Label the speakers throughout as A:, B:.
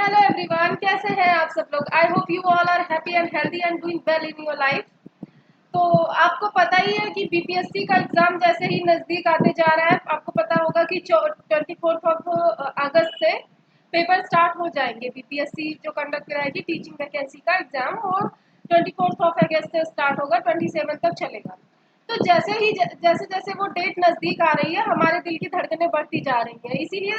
A: Hello everyone, कैसे हैं आप सब लोग। I hope you all are happy and healthy and doing well in your life. तो आपको पता ही है कि बीपीएससी का एग्जाम जैसे ही नज़दीक आते जा रहा है, आपको पता होगा कि 24 से पेपर स्टार्ट हो जाएंगे। बीपीएससी जो कंडक्ट कराएगी टीचिंग वैकेंसी का एग्जाम, और 24 से स्टार्ट होगा, 27 तक चलेगा। तो जैसे जैसे वो डेट नज़दीक आ रही है, हमारे दिल की धड़कनें बढ़ती जा रही हैं। इसीलिए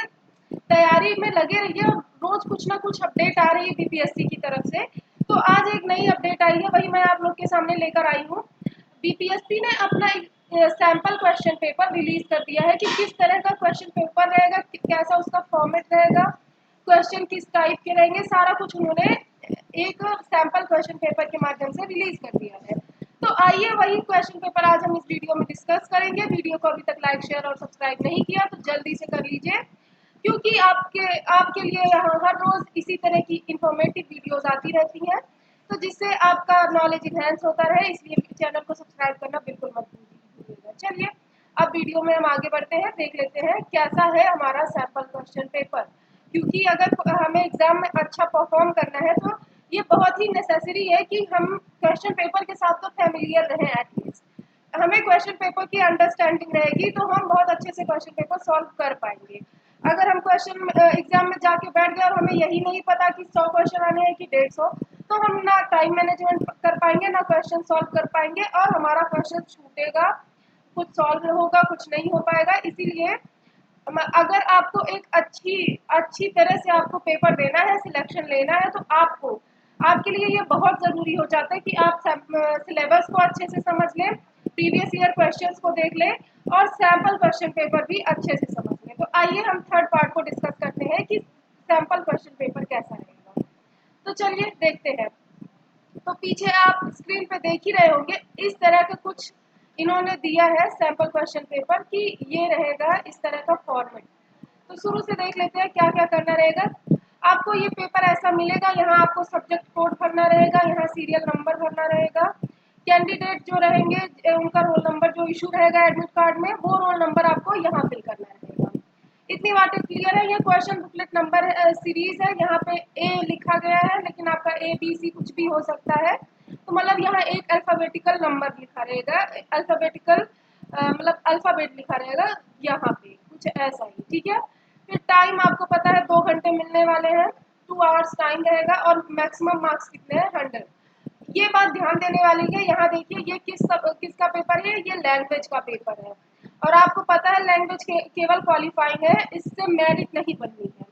A: तैयारी में लगे रहिए, और रोज कुछ ना कुछ अपडेट आ रही है बीपीएससी की तरफ से। तो आज एक नई अपडेट आई है, वही मैं आप लोग के सामने लेकर आई हूँ। बीपीएससी ने अपना सैंपल क्वेश्चन पेपर रिलीज कर दिया है कि किस तरह का क्वेश्चन पेपर रहेगा, कैसा उसका फॉर्मेट रहेगा, क्वेश्चन किस टाइप के रहेंगे, सारा कुछ उन्होंने एक सैंपल क्वेश्चन पेपर के माध्यम से रिलीज कर दिया है। तो आइए वही क्वेश्चन पेपर आज हम इस वीडियो में डिस्कस करेंगे। वीडियो को अभी तक लाइक शेयर और सब्सक्राइब नहीं किया तो जल्दी से कर लीजिए, क्योंकि आपके लिए यहाँ हर रोज इसी तरह की इंफॉर्मेटिव वीडियोस आती रहती हैं, तो जिससे आपका नॉलेज इनहेंस होता रहे, इसलिए चैनल को सब्सक्राइब करना बिल्कुल मत भूलिएगा। चलिए अब वीडियो में हम आगे बढ़ते हैं, देख लेते हैं कैसा है हमारा सैंपल क्वेश्चन पेपर। क्योंकि अगर हमें एग्जाम में अच्छा परफॉर्म करना है तो ये बहुत ही नेसेसरी है कि हम क्वेश्चन पेपर के साथ तो फैमिलियर रहें। एटलीस्ट हमें क्वेश्चन पेपर की अंडरस्टैंडिंग रहेगी तो हम बहुत अच्छे से क्वेश्चन पेपर सॉल्व कर पाएंगे। अगर हम क्वेश्चन एग्जाम में जाके बैठ गए और हमें यही नहीं पता कि 100 क्वेश्चन आने हैं कि 150, तो हम ना टाइम मैनेजमेंट कर पाएंगे, ना क्वेश्चन सॉल्व कर पाएंगे, और हमारा क्वेश्चन छूटेगा, कुछ सॉल्व होगा, कुछ नहीं हो पाएगा। इसीलिए अगर आपको एक अच्छी तरह से आपको पेपर देना है, सिलेक्शन लेना है, तो आपके लिए ये बहुत ज़रूरी हो जाता है कि आप सिलेबस को अच्छे से समझ लें, प्रीवियस ईयर क्वेश्चंस को देख लें, और सैम्पल क्वेश्चन पेपर भी अच्छे से समझ लें। तो आइए हम थर्ड पार्ट को डिस्कस करते हैं कि सैम्पल क्वेश्चन पेपर कैसा रहेगा। तो चलिए देखते हैं। तो पीछे आप स्क्रीन पे देख ही रहे होंगे, इस तरह का कुछ इन्होंने दिया है सैंपल क्वेश्चन पेपर कि ये रहेगा इस तरह का फॉर्मेट। तो शुरू से देख लेते हैं क्या क्या करना रहेगा। आपको ये पेपर ऐसा मिलेगा, यहाँ आपको सब्जेक्ट कोड भरना रहेगा, यहाँ सीरियल नंबर भरना रहेगा, कैंडिडेट जो रहेंगे उनका रोल नंबर जो इशू रहेगा एडमिट कार्ड में, वो रोल नंबर आपको यहाँ फिल करना रहेगा। इतनी बातें क्लियर है। ये क्वेश्चन बुकलेट नंबर सीरीज है, यहाँ पे ए लिखा गया है, लेकिन आपका ए बी सी कुछ भी हो सकता है। तो मतलब यहाँ एक अल्फाबेटिकल नंबर लिखा रहेगा, अल्फाबेटिकल मतलब अल्फाबेट लिखा रहेगा यहाँ पे, कुछ ऐसा ही। ठीक है। फिर टाइम आपको पता है 2 घंटे मिलने वाले हैं, 2 आवर्स टाइम रहेगा, और मैक्सिमम मार्क्स कितने हैं 100। ये बात ध्यान देने वाली है। यहाँ देखिए ये किसका पेपर है, ये लैंग्वेज का पेपर है, और आपको पता है लैंग्वेज केवल क्वालिफाइंग है, इससे मेरिट नहीं बननी है।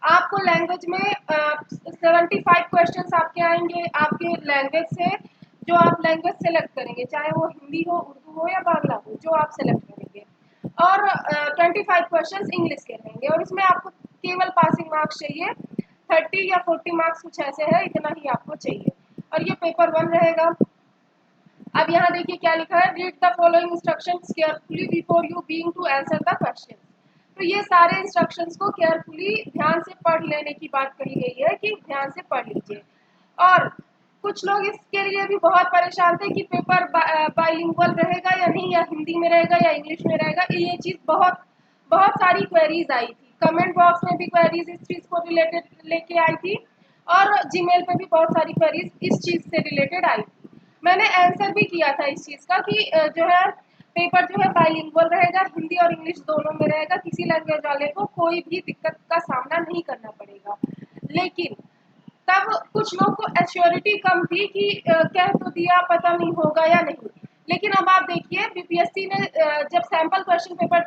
A: आपको लैंग्वेज में 75 क्वेश्चन आपके आएंगे आपके लैंग्वेज से, जो आप लैंग्वेज सेलेक्ट करेंगे, चाहे वो हिंदी हो, उर्दू हो या बांग्ला हो, जो आप सेलेक्ट करेंगे। और 25 क्वेश्चन इंग्लिश के रहेंगे, और इसमें आपको केवल पासिंग मार्क्स चाहिए, 30 या 40 मार्क्स कुछ ऐसे है, इतना ही आपको चाहिए। और ये पेपर 1 रहेगा। अब यहाँ देखिए क्या लिखा है, read the following instructions carefully before you being to answer the question. तो ये सारे इंस्ट्रक्शंस को केयरफुली ध्यान से पढ़ लेने की बात कही गई है कि ध्यान से पढ़ लीजिए। और कुछ लोग इसके लिए भी बहुत परेशान थे कि पेपर बाइलिंगुअल रहेगा या नहीं, या हिंदी में रहेगा या इंग्लिश में रहेगा। ये चीज़ बहुत बहुत सारी क्वेरीज आई थी, कमेंट बॉक्स में भी क्वेरीज इस चीज़ को रिलेटेड लेके आई थी, और जीमेल पे भी बहुत सारी क्वेरीज इस चीज़ से रिलेटेड आई थी। मैंने आंसर भी किया था इस चीज़ का कि जो है पेपर जो है बाइलिंगुअल रहेगा, हिंदी और इंग्लिश दोनों में रहेगा, किसी लैंग्वेज वाले को कोई भी दिक्कत का सामना नहीं करना पड़ेगा। लेकिन तब कुछ लोग को एश्योरिटी कम थी कि कह तो दिया, पता नहीं होगा या नहीं। लेकिन अब आप देखिए बीपीएससी ने जब सैंपल क्वेश्चन पेपर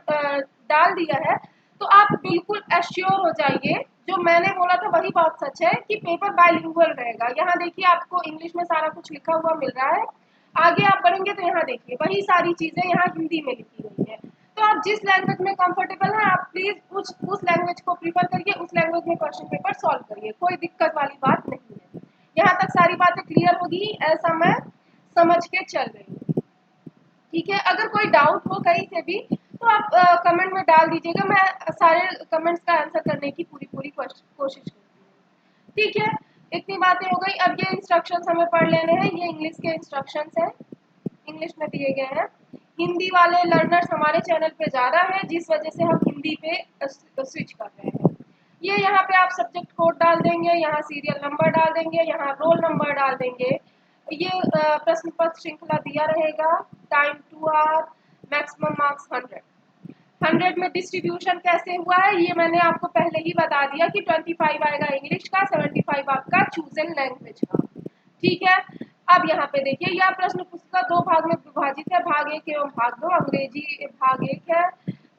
A: डाल दिया है, तो आप बिल्कुल एश्योर हो जाइए, जो मैंने बोला था वही बात सच है कि पेपर बाइलिंगुअल रहेगा। यहाँ देखिए आपको इंग्लिश में सारा कुछ लिखा हुआ मिल रहा है, आगे आप बढ़ेंगे तो यहाँ देखिए वही सारी चीज़ें यहाँ हिंदी में लिखी गई है। तो आप जिस लैंग्वेज में कंफर्टेबल हैं, आप प्लीज़ उस लैंग्वेज को प्रीफर करिए, उस लैंग्वेज में क्वेश्चन पेपर सॉल्व करिए, कोई दिक्कत वाली बात नहीं है। यहाँ तक सारी बातें क्लियर होगी, ऐसा मैं समझ के चल रही हूँ। ठीक है। अगर कोई डाउट हो कहीं से भी तो आप कमेंट में डाल दीजिएगा, मैं सारे कमेंट्स का आंसर करने की पूरी पूरी कोशिश करती हूँ। ठीक है। इतनी बातें हो गई। अब ये इंस्ट्रक्शंस हमें पढ़ लेने हैं। ये इंग्लिश के इंस्ट्रक्शंस हैं, इंग्लिश में दिए गए हैं। हिंदी वाले लर्नर्स हमारे चैनल पे ज़्यादा हैं, जिस वजह से हम हिंदी पे स्विच कर रहे हैं। ये यहाँ पे आप सब्जेक्ट कोड डाल देंगे, यहाँ सीरियल नंबर डाल देंगे, यहाँ रोल नंबर डाल देंगे। ये प्रश्न पत्र श्रृंखला दिया रहेगा, टाइम 2 आवर, मैक्सिमम मार्क्स 100 में डिस्ट्रीब्यूशन कैसे हुआ है ये मैंने आपको पहले ही बता दिया कि 25 आएगा इंग्लिश का, 75 आपका चूजन लैंग्वेज का। ठीक है, अब यहाँ पे देखिए यह प्रश्न पुस्तिका 2 भाग में विभाजित है, भाग 1 एवं भाग 2। अंग्रेजी भाग 1 है,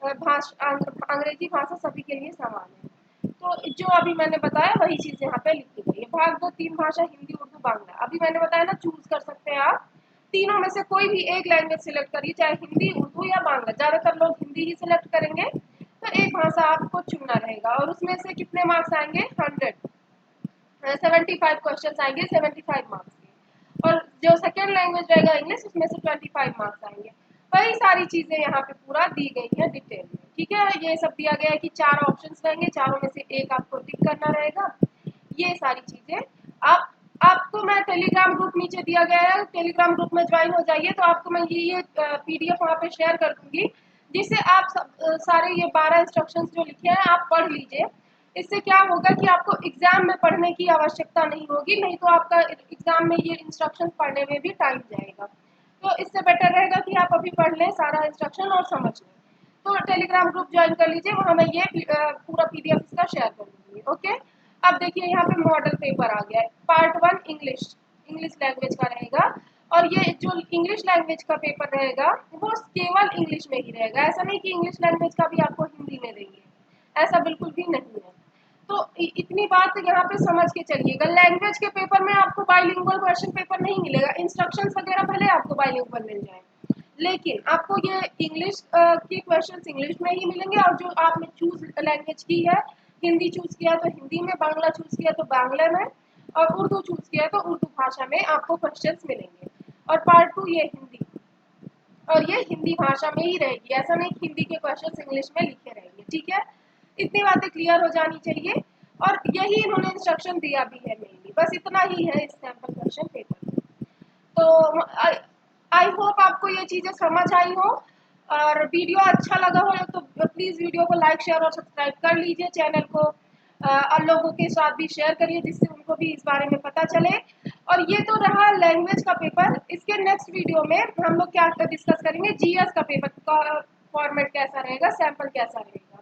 A: अंग्रेजी भाषा सभी के लिए समान है। तो जो अभी मैंने बताया वही चीज यहाँ पे लिखी गई है। भाग 2 3 भाषा, हिंदी, उर्दू, बांग्ला। अभी मैंने बताया ना, चूज कर सकते हैं आप, तीनों में से कोई भी एक लैंग्वेज सिलेक्ट करिए, चाहे हिंदी, उर्दू या बांग्ला। ज्यादातर लोग हिंदी ही सिलेक्ट करेंगे, तो एक भाषा आपको चुनना रहेगा और उसमें से कितने मार्क्स आएंगे, 75 क्वेश्चन आएंगे 75 मार्क्स के। और जो सेकेंड लैंग्वेज रहेगा इंग्लिश, उसमें से 25 मार्क्स आएंगे। वही सारी चीजें यहाँ पे पूरा दी गई है डिटेल में। ठीक है, ये सब दिया गया है कि 4 ऑप्शंस रहेंगे, चारों में से एक आपको टिक करना रहेगा। ये सारी चीजें आपको मैं टेलीग्राम ग्रुप नीचे दिया गया है, टेलीग्राम ग्रुप में ज्वाइन हो जाइए, तो आपको मैं ये PDF वहाँ पे शेयर कर दूंगी, जिससे आप सारे ये 12 इंस्ट्रक्शंस जो लिखे हैं आप पढ़ लीजिए। इससे क्या होगा कि आपको एग्जाम में पढ़ने की आवश्यकता नहीं होगी, नहीं तो आपका एग्जाम में ये इंस्ट्रक्शन पढ़ने में भी टाइम जाएगा। तो इससे बेटर रहेगा कि आप अभी पढ़ लें सारा इंस्ट्रक्शन और समझ लें। तो टेलीग्राम ग्रुप ज्वाइन कर लीजिए, वहाँ मैं ये पूरा PDF इसका शेयर कर दूंगी। ओके, अब देखिए यहाँ पे मॉडल पेपर आ गया है। पार्ट 1 इंग्लिश लैंग्वेज का रहेगा, और ये जो इंग्लिश लैंग्वेज का पेपर रहेगा वो केवल इंग्लिश में ही रहेगा। ऐसा नहीं कि इंग्लिश लैंग्वेज का भी आपको हिंदी में देंगे, ऐसा बिल्कुल भी नहीं है। तो इतनी बात यहाँ पे समझ के चलिएगा। लैंग्वेज के पेपर में आपको बाइलिंगुअल क्वेश्चन पेपर नहीं मिलेगा, इंस्ट्रक्शंस वगैरह भले आपको बाइलिंगुअल मिल जाए, लेकिन आपको ये इंग्लिश के क्वेश्चंस इंग्लिश में ही मिलेंगे, और जो आपने चूज लैंग्वेज की है, हिंदी चूज किया तो हिंदी में, बांग्ला चूज किया तो बांग्ला में, और उर्दू चूज किया तो उर्दू भाषा में आपको क्वेश्चंस मिलेंगे। और पार्ट 2 ये हिंदी, और ये हिंदी भाषा में ही रहेगी, ऐसा नहीं कि हिंदी के क्वेश्चंस इंग्लिश में लिखे रहेंगे। ठीक है, इतनी बातें क्लियर हो जानी चाहिए, और यही इन्होंने इंस्ट्रक्शन दिया भी है मेनली, बस इतना ही है इस सैम्पल क्वेश्चन पेपर में। तो आई होप आपको ये चीजें समझ आई हो, और वीडियो अच्छा लगा हो तो प्लीज वीडियो को लाइक, शेयर और सब्सक्राइब कर लीजिए। चैनल को और लोगों के साथ भी शेयर करिए, जिससे उनको भी इस बारे में पता चले। और ये तो रहा लैंग्वेज का पेपर। इसके नेक्स्ट वीडियो में हम लोग क्या डिस्कस करेंगे, GS का पेपर का फॉर्मेट कैसा रहेगा, सैंपल कैसा रहेगा।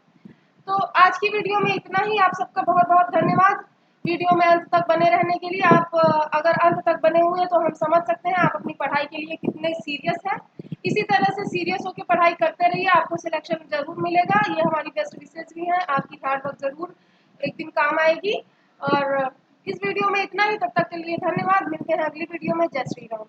A: तो आज की वीडियो में इतना ही। आप सबका बहुत बहुत धन्यवाद वीडियो में अंत तक बने रहने के लिए। आप अगर अंत तक बने हुए हैं तो हम समझ सकते हैं आप अपनी पढ़ाई के लिए कितने सीरियस हैं। इसी तरह से सीरियस होकर पढ़ाई करते रहिए, आपको सिलेक्शन जरूर मिलेगा। ये हमारी बेस्ट विशेष भी है, आपकी हार्ड वर्क जरूर एक दिन काम आएगी। और इस वीडियो में इतना ही, तब तक के लिए धन्यवाद। मिलते हैं अगली वीडियो में। जय श्री राम।